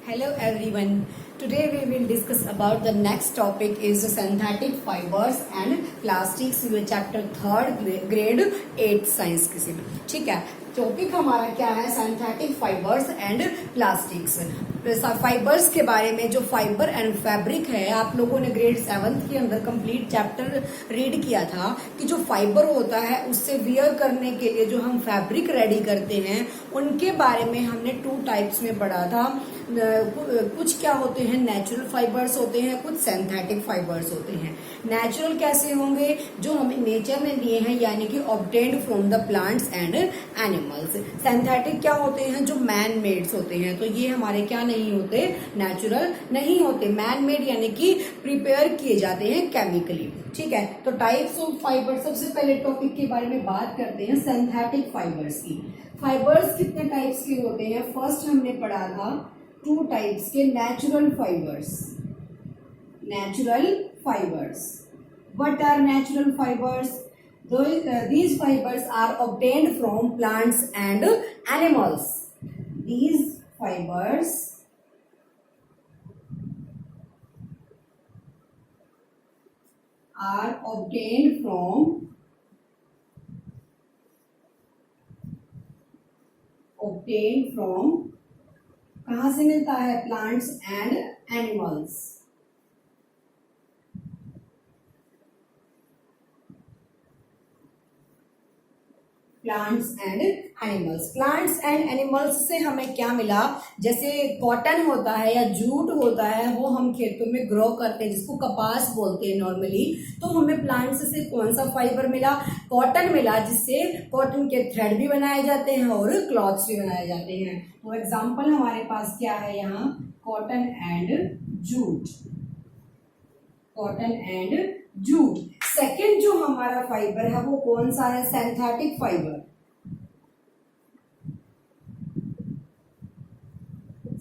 Hello everyone. Today we will discuss about the next topic is synthetic fibers and plastics with chapter 3rd grade 8 science किसी में. ठीक है, topic हमारा क्या है? Synthetic fibres and plastics. Fibres के बारे में, जो फाइबर एंड फैब्रिक है, आप लोगों ने ग्रेड 7 के अंदर कंप्लीट चैप्टर रीड किया था कि जो फाइबर होता है उससे वियर करने के लिए जो हम फैब्रिक रेडी करते हैं उनके बारे में हमने 2 टाइप्स में पढ़ा था. कुछ क्या होते हैं, नेचुरल फाइबर्स होते हैं, कुछ सिंथेटिक फाइबर्स होते हैं. नेचुरल कैसे होंगे? जो हमें नेचर ने दिए हैं, यानी कि obtained from the plants and animals. Synthetic क्या होते हैं? जो मैन मेड्स होते हैं. तो ये हमारे क्या नहीं होते? नेचुरल नहीं होते. मैन मेड यानी कि प्रिपेयर किए जाते हैं केमिकली. ठीक है, तो टाइप्स ऑफ फाइबर. सबसे पहले टॉपिक के बारे में बात करते हैं सिंथेटिक फाइबर्स की. फाइबर्स कितने टाइप्स के होते हैं? फर्स्ट हमने पढ़ा था 2 टाइप्स के natural fibres. Natural fibers. What are natural fibers? These fibers are obtained from plants and animals. These fibers are obtained from कहाँ से मिलता है? Plants and animals. Plants and animals. Plants and animals से हमें क्या मिला? जैसे कॉटन होता है या जूट होता है, वो हम खेतों में ग्रो करते हैं, जिसको कपास बोलते हैं नॉर्मली. तो हमें प्लांट्स से कौन सा फाइबर मिला? कॉटन मिला, जिससे कॉटन के थ्रेड भी बनाए जाते हैं और क्लॉथ्स भी बनाए जाते हैं. तो एग्जाम्पल हमारे पास क्या है यहाँ? Cotton and jute. Cotton and jute. Second जो हमारा फाइबर है वो कौन सा है? Synthetic fibre.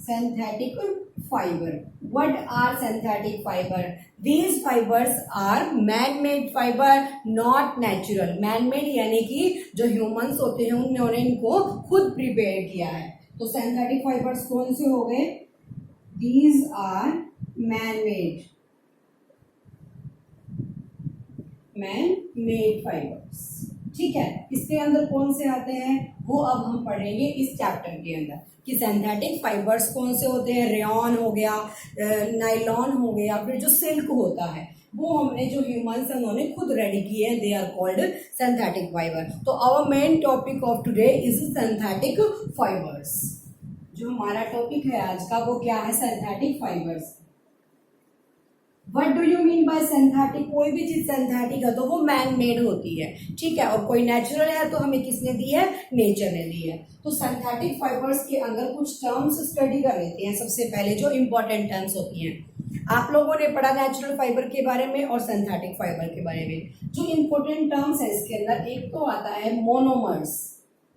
Synthetic fibre. What are synthetic fibre? These fibres are man made fibre, not natural. Man made यानी कि जो ह्यूमंस होते हैं उन्होंने इनको खुद प्रिपेयर किया है. तो सिंथेटिक फाइबर्स कौन से हो गए? These are man made. Man made fibres. ठीक है, इसके अंदर कौन से आते हैं वो अब हम पढ़ेंगे इस चैप्टर के अंदर कि सिंथेटिक फाइबर्स कौन से होते हैं. रेयॉन हो गया, नाइलॉन हो गया, फिर जो सिल्क होता है वो हमने जो ह्यूमंस हैं उन्होंने खुद रेडी किए हैं. They are called synthetic fibre. तो our main topic of today is synthetic fibres. जो हमारा टॉपिक है आज का वो क्या है? Synthetic fibres. What do you mean by synthetic? कोई भी चीज सिंथेटिक है तो वो मैन मेड होती है. ठीक है, और कोई नेचुरल है तो हमें किसने दी है? नेचर ने दी है. तो सिंथेटिक फाइबर्स के अंदर कुछ टर्म्स स्टडी कर लेते हैं. सबसे पहले जो इंपॉर्टेंट टर्म्स होती हैं, आप लोगों ने पढ़ा नेचुरल फाइबर के बारे में और सिंथेटिक फाइबर के बारे में. जो इंपॉर्टेंट टर्म्स है इसके अंदर, एक तो आता है मोनोमर्स.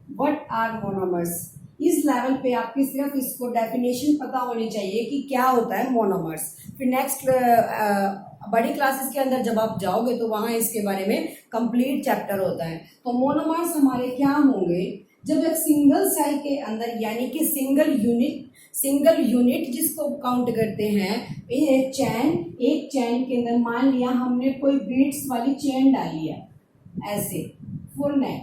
What are monomers? इस लेवल पे आपकी सिर्फ इसको डेफिनेशन पता होनी चाहिए कि क्या होता है मोनोमर्स. फिर नेक्स्ट बड़ी क्लासेस के अंदर जब आप जाओगे तो वहां इसके बारे में कंप्लीट चैप्टर होता है. तो मोनोमर्स हमारे क्या होंगे? जब एक सिंगल सेल के अंदर, यानी कि सिंगल यूनिट जिसको काउंट करते हैं, एक चैन के अंदर मान लिया हमने कोई बीट्स वाली चेन डाली है ऐसे फुल नेक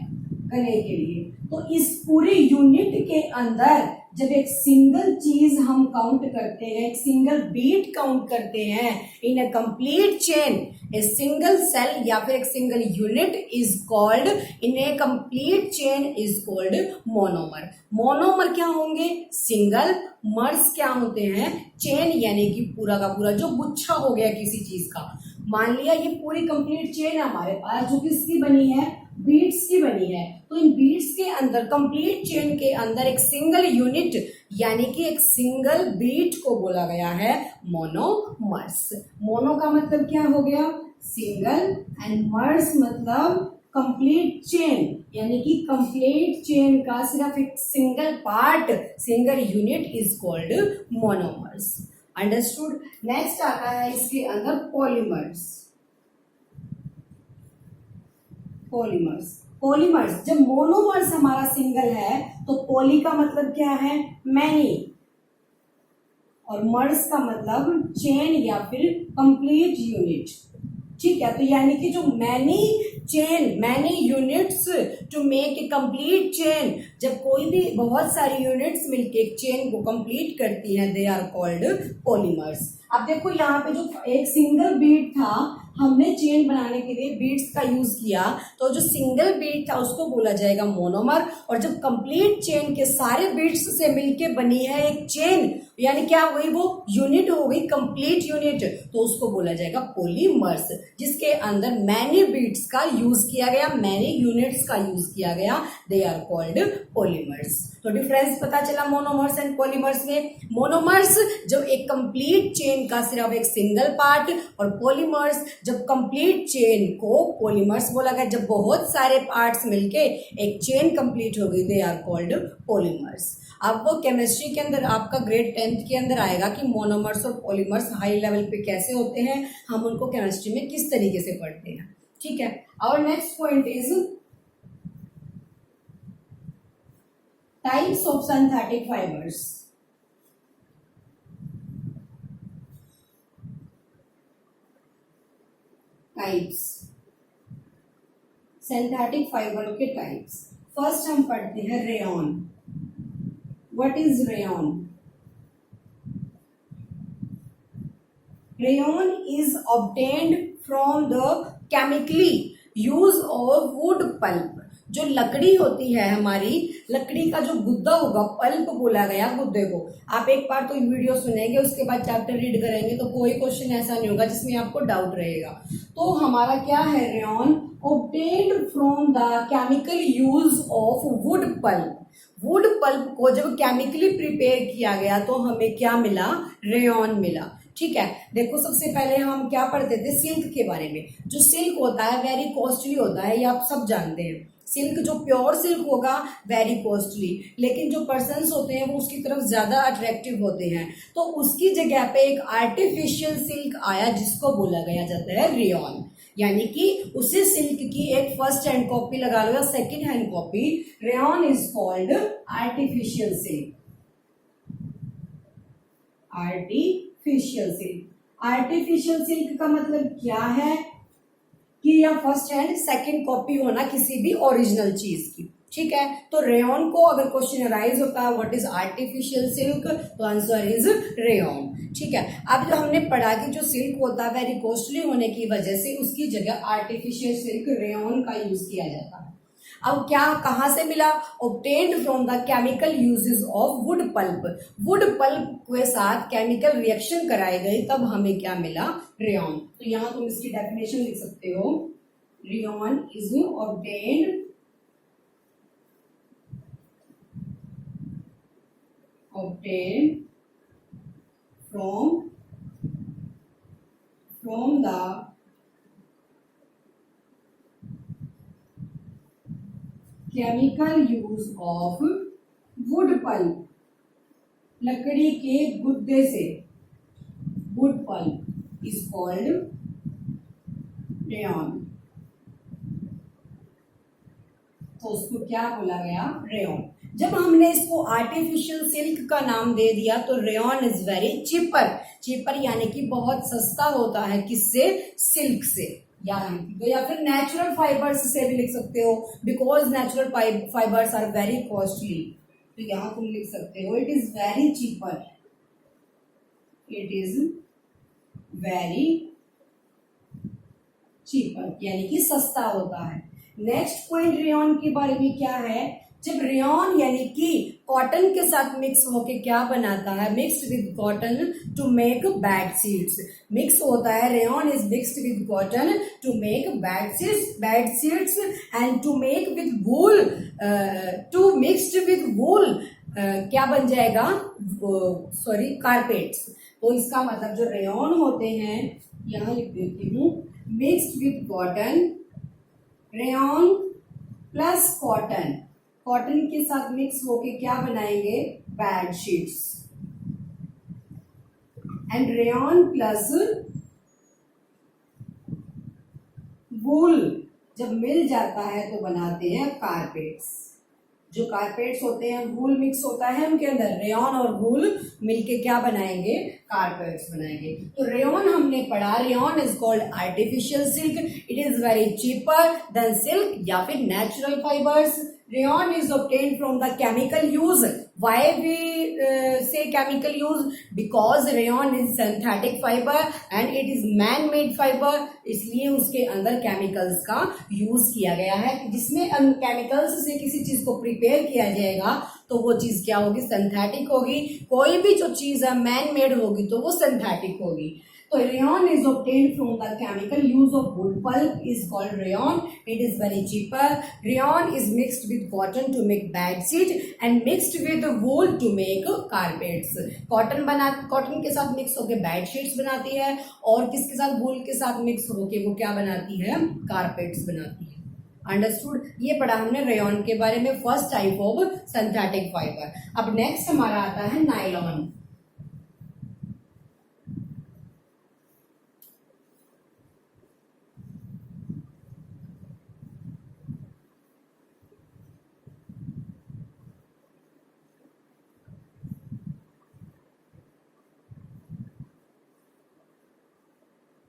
गले के लिए. तो इस पूरी यूनिट के अंदर जब एक सिंगल चीज हम काउंट करते हैं, एक सिंगल बीट काउंट करते हैं in a complete chain, a single cell या फिर एक single unit is called, in a complete chain is called monomer. Monomer क्या होंगे? सिंगल. मर्स क्या होते हैं? चेन, यानी कि पूरा का पूरा जो गुच्छा हो गया किसी चीज का. मान लिया ये पूरी कंप्लीट चेन हमारे पास जो किसकी बनी है? बीट्स की बनी है. तो इन बीट्स के अंदर, कंप्लीट चेन के अंदर एक सिंगल यूनिट यानी कि एक सिंगल बीट को बोला गया है मोनोमर्स. मोनो का मतलब क्या हो गया? सिंगल, एंड मर्स मतलब कंप्लीट चेन, यानी कि कंप्लीट चेन का सिर्फ एक single part, single unit is called monomers. Understood. Next आता है इसके अंदर पॉलीमर्स. पॉलीमर्स जब मोनोमर्स हमारा सिंगल है तो पॉली का मतलब क्या है? मैनी, और मर्स का मतलब चेन या फिर कंप्लीट यूनिट। ठीक है, तो यानी कि जो many units to make a complete chain, जब कोई भी बहुत सारी यूनिट्स मिलके एक चेन को कंप्लीट करती हैं, दे आर कॉल्ड पॉलीमर्स। अब देखो यहाँ पे जो एक सिंगल बीड था, हमने चेन बनाने के लिए बीड्स का यूज किया, तो जो सिंगल बीड था उसको बोला जाएगा मोनोमर, और जब कंप्लीट चेन के सारे बीड्स से मिलके बनी है एक चेन, यानी क्या हो गई, वो यूनिट हो गई, कंप्लीट यूनिट, तो उसको बोला जाएगा पॉलीमर्स, जिसके अंदर मैनी बीड्स का यूज किया गया, मैनी यूनिट्स का यूज किया गया, दे आर कॉल्ड पॉलीमर्स। तो डिफरेंस पता चला मोनोमर्स एंड पॉलीमर्स में। मोनोमर्स जब एक कंप्लीट चेन का सिर्फ एक सिंगल पार्ट, और पॉलीमर्स जब कंप्लीट चेन को पॉलीमर्स बोला गया, जब बहुत सारे पार्ट्स मिलके एक चेन कंप्लीट हो गई, दे आर कॉल्ड पॉलीमर्स। अब वो केमिस्ट्री के अंदर आपका ग्रेड 10th के अंदर आएगा कि मोनोमर्स और पॉलीमर्स हाई लेवल पे कैसे होते हैं, हम उनको केमिस्ट्री में किस तरीके से पढ़ते हैं। ठीक है, और next point is types of synthetic fibres. Types, synthetic fibre के टाइप्स। फर्स्ट हम पढ़ते हैं rayon. What is rayon? Rayon is obtained from the chemically use of wood pulp. जो लकड़ी होती है, हमारी लकड़ी का जो गुद्दा होगा, पल्प बोला गया गुद्दे को। आप एक बार तो वीडियो सुनेंगे, उसके बाद चैप्टर रीड करेंगे, तो कोई क्वेश्चन ऐसा नहीं होगा जिसमें आपको डाउट रहेगा। तो हमारा क्या है, rayon obtained from the chemical use of wood pulp. Wood pulp को जब केमिकली प्रिपेयर किया गया तो हमें क्या मिला, रेयॉन मिला। ठीक है, देखो सबसे पहले हम क्या पढ़ते थे, सिल्क के बारे में। जो सिल्क होता है वेरी कॉस्टली होता है, ये आप सब जानते हैं। सिल्क जो प्योर सिल्क होगा वेरी कॉस्टली, लेकिन जो पर्सन्स होते हैं वो उसकी तरफ ज्यादा अट्रैक्टिव होते हैं, तो उसकी जगह पे एक आर्टिफिशियल सिल्क आया जिसको बोला गया जाता है रेयॉन। यानी कि उसी सिल्क की एक फर्स्ट हैंड कॉपी लगा लो या second hand copy, rayon is called artificial silk. Artificial silk. Artificial silk का मतलब क्या है कि यह फर्स्ट हैंड सेकंड कॉपी होना किसी भी ओरिजिनल चीज की। ठीक है, तो रेयॉन को अगर क्वेश्चन अराइज होता है व्हाट इज आर्टिफिशियल सिल्क, तो आंसर इज रेयॉन। ठीक है, अब जो हमने पढ़ा कि जो सिल्क होता है वेरी कॉस्टली होने की वजह से उसकी जगह आर्टिफिशियल सिल्क रेयॉन का यूज किया जाता है। अब क्या, कहां से मिला, obtained from the chemical uses of wood pulp. Wood pulp के साथ केमिकल रिएक्शन कराई गई, तब हमें क्या मिला, रेयॉन। तो यहां तुम इसकी डेफिनेशन लिख सकते हो, rayon is obtained from the chemical use of wood pulp, लकड़ी के गुद्दे से, wood pulp is called rayon. तो उसको क्या बोला गया, रेयॉन। जब हमने इसको आर्टिफिशियल सिल्क का नाम दे दिया तो rayon is very cheaper. Cheaper यानी कि बहुत सस्ता होता है, किससे, सिल्क से, या फिर नेचुरल फाइबर्स से भी लिख सकते हो, because natural fibres are very costly. तो यहां तुम लिख सकते हो it is very cheaper, it is very cheaper यानी कि सस्ता होता है। नेक्स्ट पॉइंट रेयॉन के बारे में क्या है, जब रेयॉन यानी कि कॉटन के साथ मिक्स होके क्या बनाता है, mixed with cotton to make bed sheets. Mix होता है, rayon is mixed with cotton to make bed sheets and to make with wool, to mixed with wool क्या बन जाएगा, सॉरी, कारपेट्स। तो इसका मतलब जो रेयॉन होते हैं, यहां लिख देती हूँ, mixed with cotton, rayon plus cotton, cotton के साथ मिक्स होके क्या बनाएंगे, bed sheets, and rayon plus wool जब मिल जाता है तो बनाते हैं कारपेट्स, जो कारपेट्स होते हैं वूल मिक्स होता है उनके अंदर, रेयॉन और वूल मिलके क्या बनाएंगे, कारपेट्स बनाएंगे। तो रेयॉन हमने पढ़ा, rayon is called artificial silk, it is very cheaper than silk या फिर natural fibres. Rayon is obtained from the chemical use. Why we say chemical use? Because rayon is synthetic fiber and it is man-made fiber, इसलिए उसके अंदर chemicals का use किया गया है, जिसमें chemicals से किसी चीज को prepare किया जाएगा तो वो चीज क्या होगी, synthetic होगी। कोई भी जो चीज है man-made होगी तो वो synthetic होगी। तो rayon is obtained from the chemical use of wood pulp is called rayon. It is very cheaper. Rayon is mixed with cotton to make bed sheet and mixed with wool to make carpets. Cotton के साथ mix होके bed sheets बनाती है और किसके साथ, वूल के साथ मिक्स होके वो क्या बनाती है, कारपेट्स बनाती है। अंडरस्टूड। ये पढ़ा हमने रेयॉन के बारे में, first type of synthetic fibre. अब नेक्स्ट हमारा आता है nylon.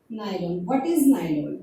Nylon. What is nylon?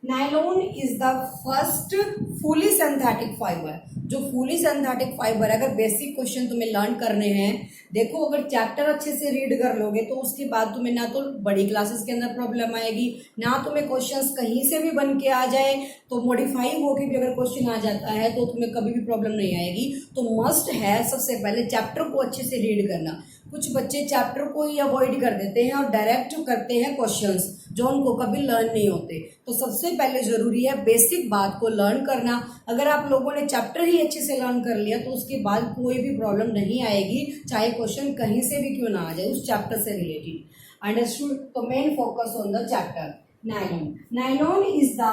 Nylon is the first fully synthetic fiber. जो fully synthetic fiber, अगर बेसिक क्वेश्चन तुम्हें लर्न करने हैं, देखो अगर चैप्टर अच्छे से रीड कर लोगे तो उसके बाद तुम्हें ना तो बड़ी क्लासेस के अंदर प्रॉब्लम आएगी, ना तुम्हें क्वेश्चंस कहीं से भी बन के आ जाए तो मॉडिफाई होके भी अगर क्वेश्चन आ जाता है तो तुम्हें कभी भी प्रॉब्लम नहीं आएगी। तो मस्ट है सबसे पहले चैप्टर को अच्छे से रीड करना। कुछ बच्चे चैप्टर को ही अवॉइड कर देते हैं और डायरेक्ट करते हैं क्वेश्चंस जो उनको कभी लर्न नहीं होते। तो सबसे पहले जरूरी है बेसिक बात को लर्न करना। अगर आप लोगों ने चैप्टर ही अच्छे से लर्न कर लिया तो उसके बाद कोई भी प्रॉब्लम नहीं आएगी, चाहे क्वेश्चन कहीं से भी क्यों ना आ जाए उस चैप्टर से रिलेटेड। अंडरस्टूड। तो main focus on the chapter. Nylon. Nylon is the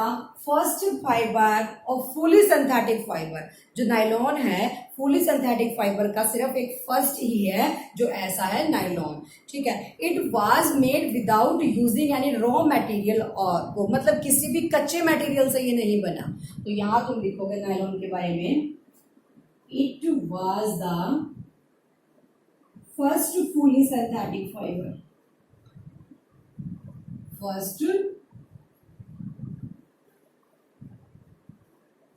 first fibre of fully synthetic fibre. जो नायलॉन है फुली सिंथेटिक फाइबर का सिर्फ एक फर्स्ट ही है जो ऐसा है, नायलॉन। ठीक है। It was made without using any raw material, और मतलब किसी भी कच्चे मटेरियल से ये नहीं बना। तो यहां तुम लिखोगे नायलॉन के बारे में, it was the first fully synthetic fibre. First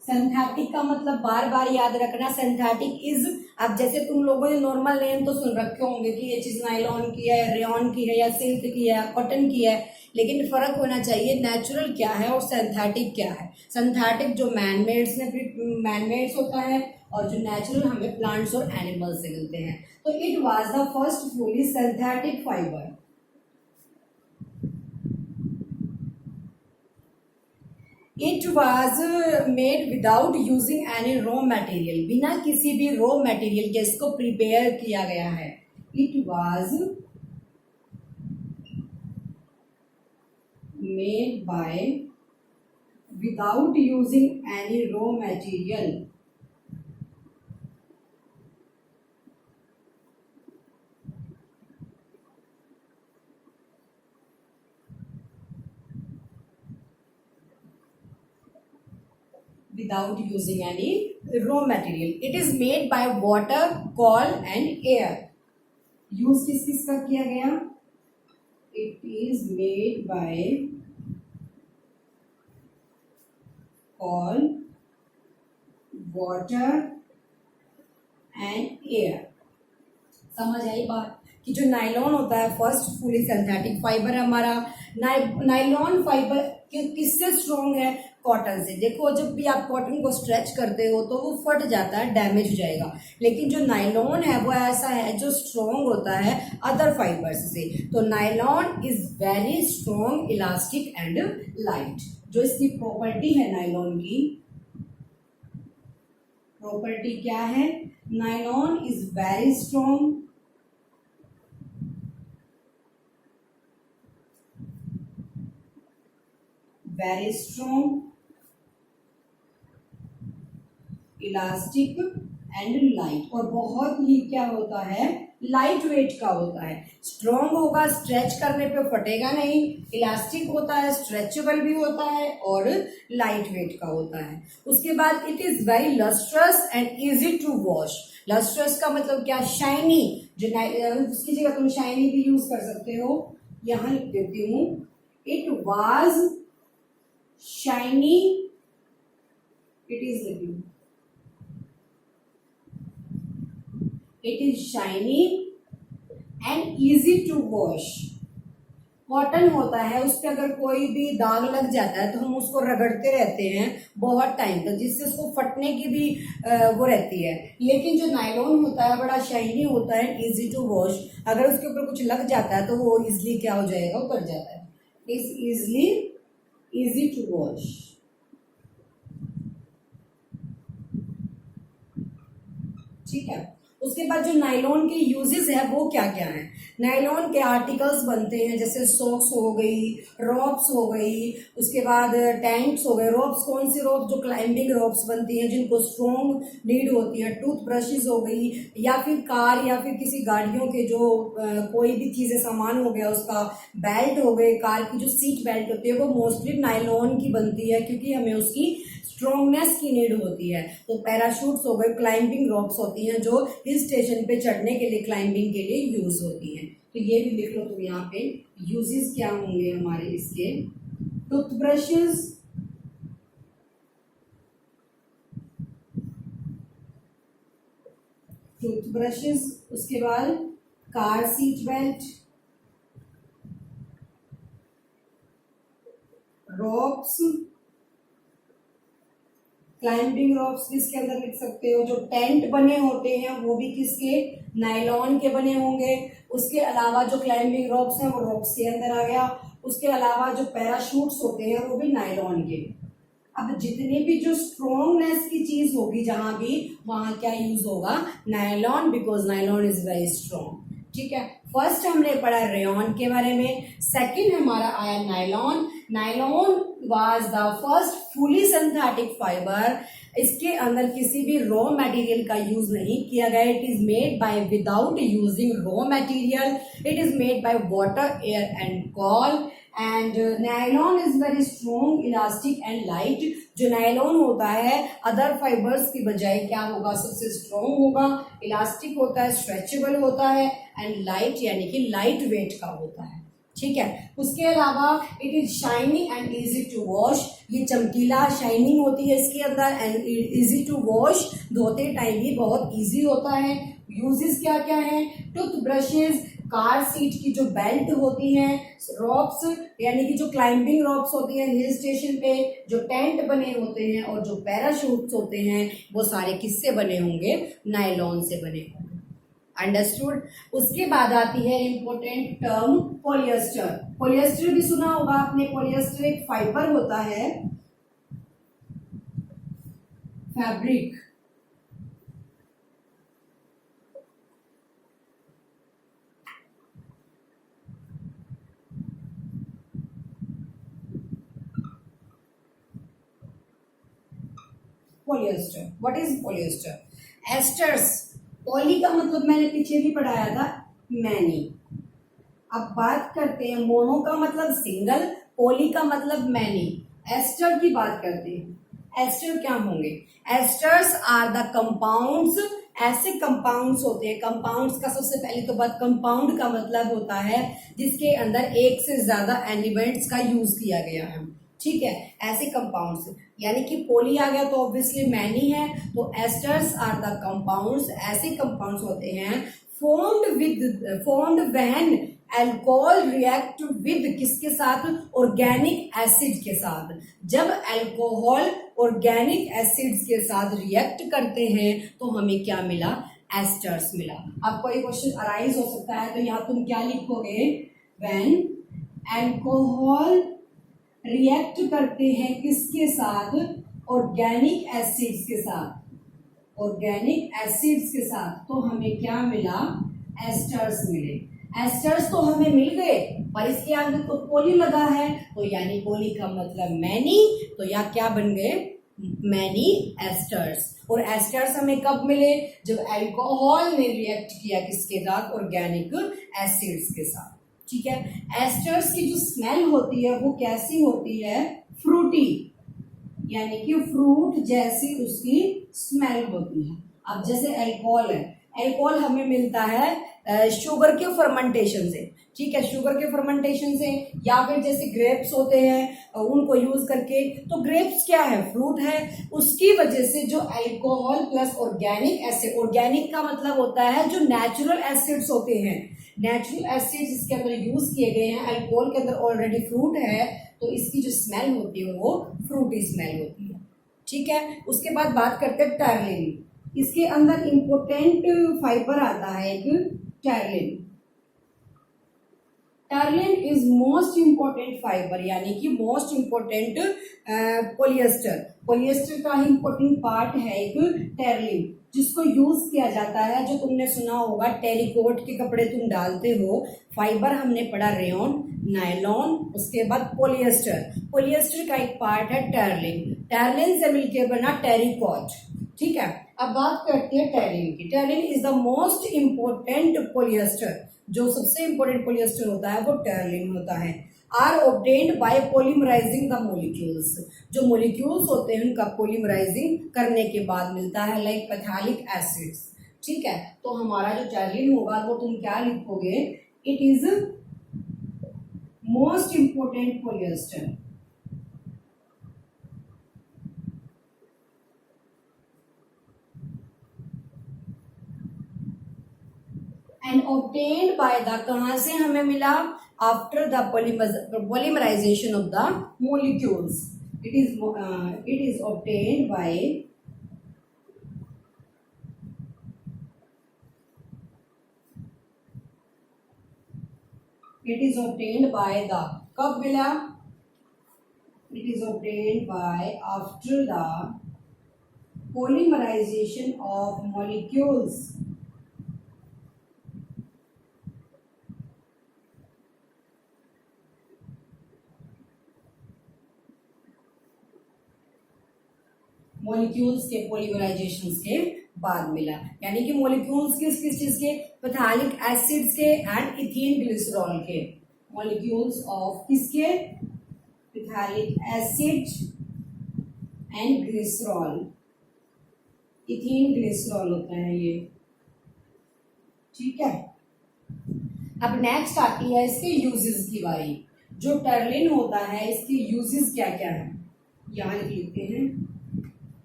synthetic का मतलब बार बार याद रखना, सिंथेटिक इज, अब जैसे तुम लोगों ने नॉर्मल नेम तो सुन रखे होंगे कि ये चीज नायलॉन की है, रेयॉन की है, या सिल्क की है, कॉटन की है, लेकिन फर्क होना चाहिए नेचुरल क्या है और सिंथेटिक क्या है। सिंथेटिक जो मैनमेड्स होता है और जो नेचुरल हमें प्लांट्स और एनिमल्स से मिलते हैं। तो it was the first fully synthetic fibre. It was made without using any raw material, बिना किसी भी रॉ मटेरियल के इसको प्रिपेयर किया गया है। It was made by without using any raw material. Without using any raw material. It is made by water, coal and air. Use किस किस का किया गया? It is made by coal, water and air. समझ आई बात कि जो nylon होता है फर्स्ट फुली सिंथेटिक फाइबर है हमारा। नायलॉन फाइबर किससे स्ट्रॉन्ग है? कॉटन से। देखो जब भी आप कॉटन को स्ट्रेच करते हो तो वो फट जाता है, डैमेज हो जाएगा, लेकिन जो नायलॉन है वो ऐसा है जो स्ट्रॉन्ग होता है अदर फाइबर्स से। तो nylon is very strong, elastic and light. जो इसकी प्रॉपर्टी है नायलॉन की, प्रॉपर्टी क्या है? Nylon is very strong, very strong, elastic and light, और बहुत ही क्या होता है, लाइट वेट का होता है। स्ट्रॉन्ग होगा, स्ट्रेच करने पे फटेगा नहीं, इलास्टिक होता है, स्ट्रेचेबल भी होता है और लाइट वेट का होता है। उसके बाद it is very lustrous and easy to wash. Lustrous का मतलब क्या, शाइनी, जो उसकी जगह तुम शाइनी भी यूज कर सकते हो, यहां लिख देती हूं, it was shiny, it is liking, it is shiny and easy to wash. Cotton होता है, उस पर अगर कोई भी दाग लग जाता है तो हम उसको रगड़ते रहते हैं बहुत टाइम तक, जिससे उसको फटने की भी वो रहती है। लेकिन जो नायलॉन होता है बड़ा शाइनी होता है, इजी टू वॉश, अगर उसके ऊपर कुछ लग जाता है तो वो इजिली क्या हो जाएगा, उतर जाता है। Is easily easy to wash. ठीक है। उसके बाद जो नायलॉन के यूजेस है वो क्या क्या है। नायलॉन के आर्टिकल्स बनते हैं, जैसे सॉक्स हो गई, रॉप्स हो गई, उसके बाद टैंक्स हो गए। रॉप्स कौन सी रॉप्स, जो क्लाइंबिंग रॉप्स बनती हैं जिनको स्ट्रॉन्ग नीड होती है। टूथ ब्रशेज हो गई, या फिर कार या फिर किसी गाड़ियों के जो कोई भी चीजें सामान हो गया उसका, बेल्ट हो गए, कार की जो सीट बेल्ट होती है वो मोस्टली नायलॉन की बनती है, क्योंकि हमें उसकी स्ट्रॉन्गनेस की नीड होती है। तो पैराशूट्स हो गए, क्लाइंबिंग रॉप्स होती हैं जो हिल स्टेशन पे चढ़ने के लिए, क्लाइंबिंग के लिए यूज होती हैं। तो ये भी लिख लो तुम यहाँ पे, यूजेस क्या होंगे हमारे इसके। टूथब्रशेस, टूथब्रशेस, उसके बाद car seat belt, ropes, climbing ropes भी इसके अंदर लिख सकते हो। जो टेंट बने होते हैं वो भी किसके, नायलॉन के बने होंगे। उसके अलावा जो क्लाइंबिंग रॉप्स हैं वो रॉप्स के अंदर आ गया। उसके अलावा जो पैराशूट्स होते हैं वो भी नायलॉन के। अब जितनी भी जो स्ट्रॉन्गनेस की चीज होगी जहां भी, वहां क्या यूज होगा, nylon, because nylon is very strong. ठीक है। फर्स्ट हमने पढ़ा रेयॉन के बारे में, सेकंड हमारा आया nylon. Nylon was the first fully synthetic fibre. इसके अंदर किसी भी रॉ मटेरियल का यूज नहीं किया गया। It is made by without using raw material, it is made by water, air and call. And nylon is very strong, elastic and light. जो nylon होता है अदर फाइबर्स की बजाय क्या होगा, सबसे स्ट्रॉन्ग होगा, इलास्टिक होता है, स्ट्रेचेबल होता है एंड लाइट, यानी कि लाइट वेट का होता है। ठीक है। उसके अलावा it is shiny and easy to wash. ये चमकीला, शाइनिंग होती है इसके अंदर एंड इजी टू वॉश, धोते टाइम भी बहुत इजी होता है। यूजेस क्या क्या है, टूथ ब्रशेज, कार सीट की जो बेल्ट होती है, रॉप्स यानी कि जो क्लाइंबिंग रॉप्स होती हैं हिल स्टेशन पे, जो टेंट बने होते हैं और जो पैराशूट्स होते हैं वो सारे किससे बने होंगे, नायलॉन से बने होंगे। अंडरस्टूड। उसके बाद आती है इंपॉर्टेंट टर्म पॉलिएस्टर। पॉलिएस्टर भी सुना होगा आपने। पॉलिएस्टर एक फाइबर होता है, fabric, polyester. What is polyester. Asters, poly का मतलब मैंने पीछे भी पढ़ाया था, मैनी। अब बात करते हैं, मोनो का मतलब सिंगल, पॉली का मतलब मैनी। एस्टर की बात करते हैं। एस्टर क्या होंगे, एस्टर्स आर द कंपाउंड्स। ऐसे कंपाउंड्स होते हैं, कंपाउंड्स का सबसे पहले तो बात, कंपाउंड का मतलब होता है जिसके अंदर एक से ज्यादा एलिमेंट्स का यूज किया गया है। ठीक है, ऐसे कंपाउंड्स, यानी कि पोली आ गया तो ऑब्वियसली मैनी है, तो एस्टर्स आर द कंपाउंड्स। ऐसे कंपाउंड्स होते हैं formed when alcohol react with किसके साथ, ऑर्गेनिक एसिड के साथ। जब अल्कोहल ऑर्गेनिक एसिड्स के साथ रिएक्ट करते हैं तो हमें क्या मिला, एस्टर्स मिला। अब कोई क्वेश्चन अराइज हो सकता है, तो यहाँ तुम क्या लिखोगे, व्हेन अल्कोहल रिएक्ट करते हैं किसके साथ, ऑर्गेनिक एसिड्स के साथ, ऑर्गेनिक एसिड्स के साथ, तो हमें क्या मिला, एस्टर्स मिले। एस्टर्स तो हमें मिल गए पर इसके आगे तो पोली लगा है, तो यानी पोली का मतलब मैनी, तो या क्या बन गए, मैनी एस्टर्स। और एस्टर्स हमें कब मिले, जब अल्कोहल ने रिएक्ट किया किसके साथ, ऑर्गेनिक एसिड्स के साथ। ठीक है, एस्टर्स की जो स्मेल होती है वो कैसी होती है, फ्रूटी, यानी कि फ्रूट जैसी उसकी स्मेल होती है। अब जैसे अल्कोहल है, अल्कोहल हमें मिलता है शुगर के फर्मेंटेशन से। ठीक है, शुगर के फर्मेंटेशन से, या फिर जैसे ग्रेप्स होते हैं उनको यूज करके। तो ग्रेप्स क्या है, फ्रूट है, उसकी वजह से जो alcohol plus organic acid, organic का मतलब होता है जो नेचुरल एसिड्स होते हैं, नेचुरल एसिड्स इसके अंदर यूज किए गए हैं। अल्कोहल के अंदर ऑलरेडी फ्रूट है, तो इसकी जो स्मेल होती है वो फ्रूटी स्मेल होती है। ठीक है, उसके बाद बात करते हैं टर्लिन। इसके अंदर इंपोर्टेंट फाइबर आता है एक टर्लिन। टर्लिन इज मोस्ट इंपॉर्टेंट फाइबर, यानी कि मोस्ट इंपॉर्टेंट पोलिएस्टर। पोलिएस्टर का ही इंपॉर्टेंट पार्ट है एक टर्लिन, जिसको यूज किया जाता है, जो तुमने सुना होगा टेरिकोट के कपड़े तुम डालते हो। फाइबर हमने पढ़ा रेयन, नायलॉन, उसके बाद पोलिएस्टर। पोलिएस्टर का एक पार्ट है टर्लिन, टर्लिन से मिलकर बना टेरिकोट। ठीक है, अब बात करते हैं टर्लिन की। Terylene is the most important polyester, जो सबसे इंपॉर्टेंट पोलिएस्टर होता है वो टर्लिन होता है। Are obtained by polymerizing the molecules, जो मॉलिक्यूल्स होते हैं उनका पॉलीमराइजिंग करने के बाद मिलता है, लाइक पैथालिक एसिड्स। ठीक है, तो हमारा जो टर्लिन होगा वो तुम क्या लिखोगे, it is most important polyester. And obtained by the, कहां से हमें मिला, after the polymerization of the molecules. It is obtained by the, कब मिला, it is obtained by after the polymerization of molecules। Molecules के पॉलीमराइजेशन के बाद मिला, यानी कि मॉलिक्यूल्स किस किस चीज के, पैथालिक एसिड्स के एंड इथीन ग्लिसरॉल के। मॉलिक्यूल्स ऑफ किसके, phthalic acid and glycerol, ethene glycerol होता है ये। ठीक है, अब नेक्स्ट आती है इसके यूजेस की बारी। जो टर्लिन होता है इसके यूजेस क्या क्या है, यहां लिख लेते हैं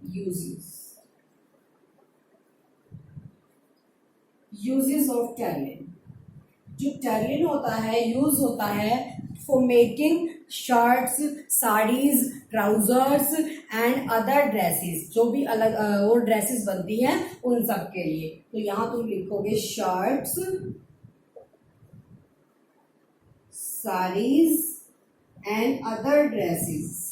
यूजेस। यूजेस ऑफ टर्लिन, जो टर्लिन होता है यूज होता है for making shirts, saris, trousers and other dresses, जो भी अलग और ड्रेसेस बनती हैं उन सब के लिए। तो यहां तुम लिखोगे shirts, saris and other dresses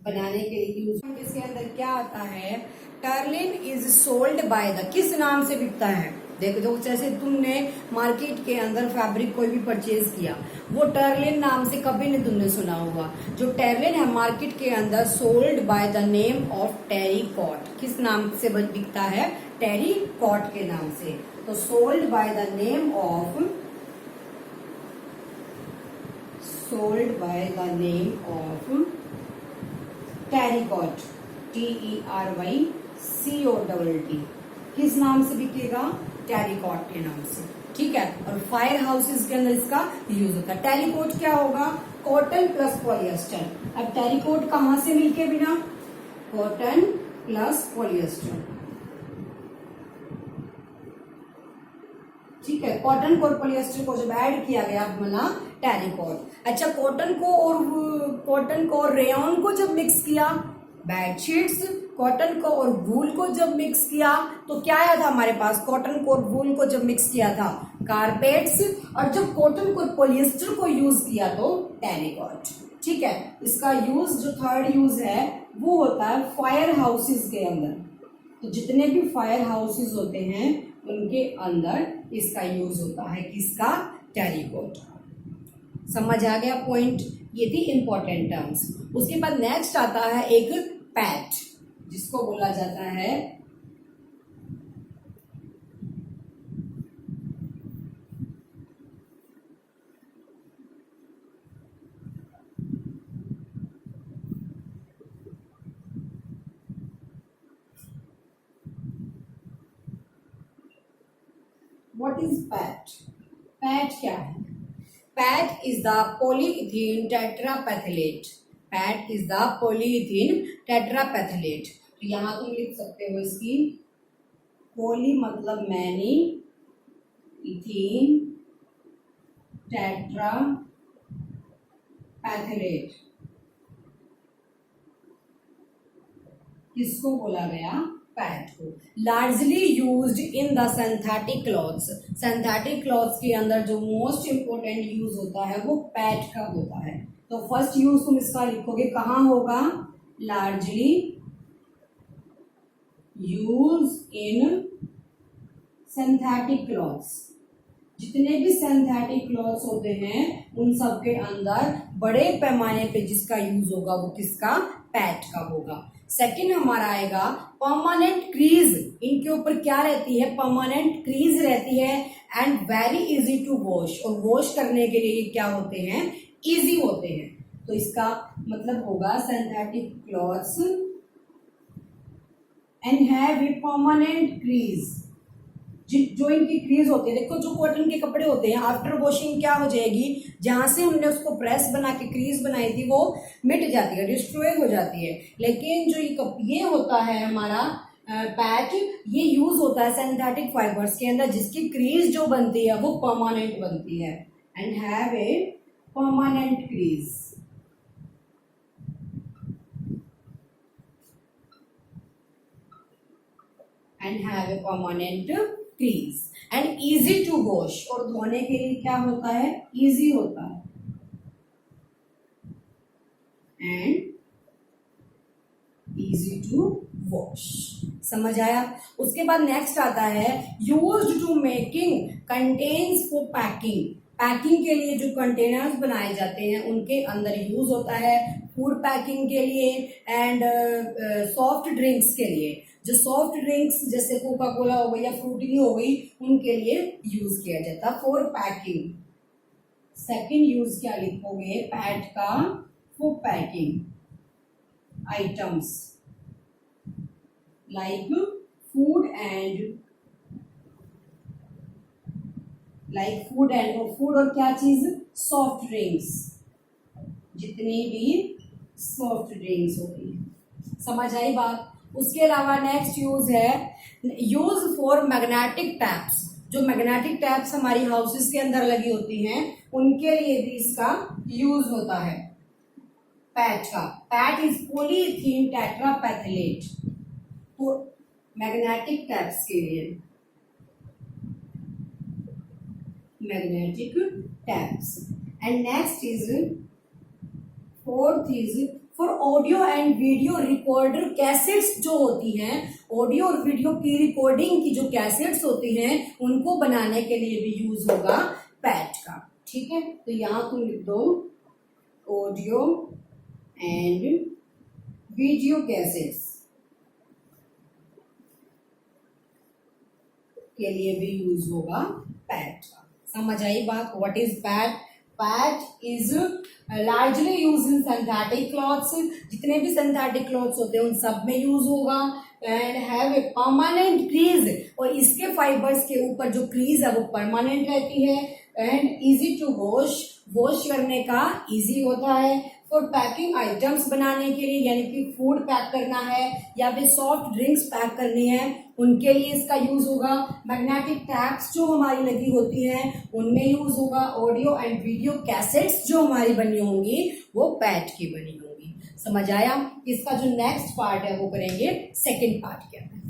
बनाने के लिए यूज। इसके अंदर क्या आता है, टर्लिन इज सोल्ड बाय द, किस नाम से बिकता है, देखो जैसे तुमने मार्केट के अंदर फैब्रिक कोई भी परचेज किया, वो टर्लिन नाम से कभी नहीं तुमने सुना होगा। जो टर्लिन है मार्केट के अंदर sold by the name of terricot, किस नाम से बिकता है, टेरिकॉट के नाम से। तो sold by the name of, sold by the name of terricot, TERYCOTT, किस नाम से बिकेगा, टेरिकॉट के नाम से। ठीक है, और फायर हाउसेस के अंदर इसका यूज होता है। टेरिकॉट क्या होगा, कॉटन प्लस पॉलिएस्टर। अब टेरिकॉट कहां से मिलके बिना, कॉटन प्लस पॉलिएस्टर। ठीक है, कॉटन और पॉलिएस्टर को जब ऐड किया गया बना टेरिकॉट। अच्छा, कॉटन को और रेयन को जब मिक्स किया, बेडशीट्स, कॉटन को और वूल को जब मिक्स किया तो क्या आया था हमारे पास, कॉटन को और वूल को जब मिक्स किया था कारपेट्स, और जब कॉटन को पॉलिएस्टर को यूज किया तो टेरिकॉट। ठीक है, इसका यूज जो थर्ड यूज है वो होता है फायर हाउसेस के अंदर। तो जितने भी फायर हाउसेस होते हैं उनके अंदर इसका यूज होता है, किसका, टेरिकॉट। समझ आ गया पॉइंट, ये थी इंपॉर्टेंट टर्म्स। उसके बाद नेक्स्ट आता है एक पैट, जिस इसको बोला जाता है व्हाट इज पैट। पैट क्या है? PET is the polyethene terephthalate. PET is the polyethene terephthalate. तो यहां तुम लिख सकते हो इसकी पॉली मतलब मैनी, इथीन टेट्रापैथिलेट किसको बोला गया? पैट को। Largely used in the synthetic clothes. Synthetic clothes के अंदर जो मोस्ट इंपोर्टेंट यूज होता है वो पैट का होता है। तो फर्स्ट यूज तुम इसका लिखोगे कहाँ होगा? Largely use in synthetic clothes. जितने भी सिंथेटिक क्लॉथ्स होते हैं उन सब के अंदर बड़े पैमाने पे जिसका यूज होगा वो किसका? पैट का होगा। सेकंड हमारा आएगा परमानेंट क्रीज। इनके ऊपर क्या रहती है? परमानेंट क्रीज रहती है and very easy to wash. और वॉश करने के लिए क्या होते हैं? इजी होते हैं। तो इसका मतलब होगा synthetic clothes and have a permanent crease. जो इनकी क्रीज होती है, देखो जो कॉटन के कपड़े होते हैं आफ्टर वॉशिंग क्या हो जाएगी? जहां से हमने उसको प्रेस बना के क्रीज बनाई थी वो मिट जाती है, डिस्ट्रॉय हो जाती है। लेकिन जो ये होता है हमारा पैच, ये यूज होता है सिंथेटिक फाइबर्स के अंदर जिसकी क्रीज जो बनती है वो परमानेंट बनती है and have a permanent crease. And have a permanent crease and easy to wash. और धोने के लिए क्या होता है? इजी होता है एंड इजी टू वॉश। समझ आया? उसके बाद नेक्स्ट आता है used to making containers for packing. Packing के लिए जो कंटेनर्स बनाए जाते हैं उनके अंदर यूज होता है फूड पैकिंग के लिए एंड सॉफ्ट ड्रिंक्स के लिए। जो सॉफ्ट ड्रिंक्स जैसे कोका कोला हो गई या फ्रूटी हो गई उनके लिए यूज किया जाता है फॉर पैकिंग। सेकंड यूज क्या लिखोगे पैट का? For packing items like food and food और क्या चीज? Soft drinks. जितनी भी सॉफ्ट ड्रिंक्स होती है। समझ आई बात? उसके अलावा नेक्स्ट यूज है यूज फॉर मैग्नेटिक टैप्स। जो मैग्नेटिक टैप्स हमारी हाउसेस के अंदर लगी होती हैं उनके लिए भी इसका यूज होता है पैट का। PET is polyethene terephthalate. तो मैग्नेटिक टैप्स के लिए magnetic tapes. And next is fourth is for audio and video recorder cassettes. जो होती हैं ऑडियो और वीडियो की रिकॉर्डिंग की जो कैसेट्स होती हैं उनको बनाने के लिए भी यूज होगा पैट का। ठीक है, तो यहां तुम लिख दो ऑडियो एंड वीडियो कैसेट्स के लिए भी यूज होगा पैट का। समझ आई बात? What is PAT? PAT is largely use in synthetic clothes. जितने भी सिंथेटिक क्लॉथ्स होते हैं उन सब में यूज होगा and have a permanent crease. और इसके फाइबर्स के ऊपर जो क्रीज है वो परमानेंट रहती है and easy to wash. Wash करने का इजी होता है। फॉर पैकिंग आइटम्स बनाने के लिए यानी कि फूड पैक करना है या फिर सॉफ्ट ड्रिंक्स पैक करनी है उनके लिए इसका यूज होगा। मैग्नेटिक टैप्स जो हमारी लगी होती हैं उनमें यूज होगा। ऑडियो एंड वीडियो कैसेट्स जो हमारी बनी होंगी वो पैट की बनी होंगी। समझ आया? इसका जो नेक्स्ट पार्ट है वो करेंगे सेकंड पार्ट के अंदर।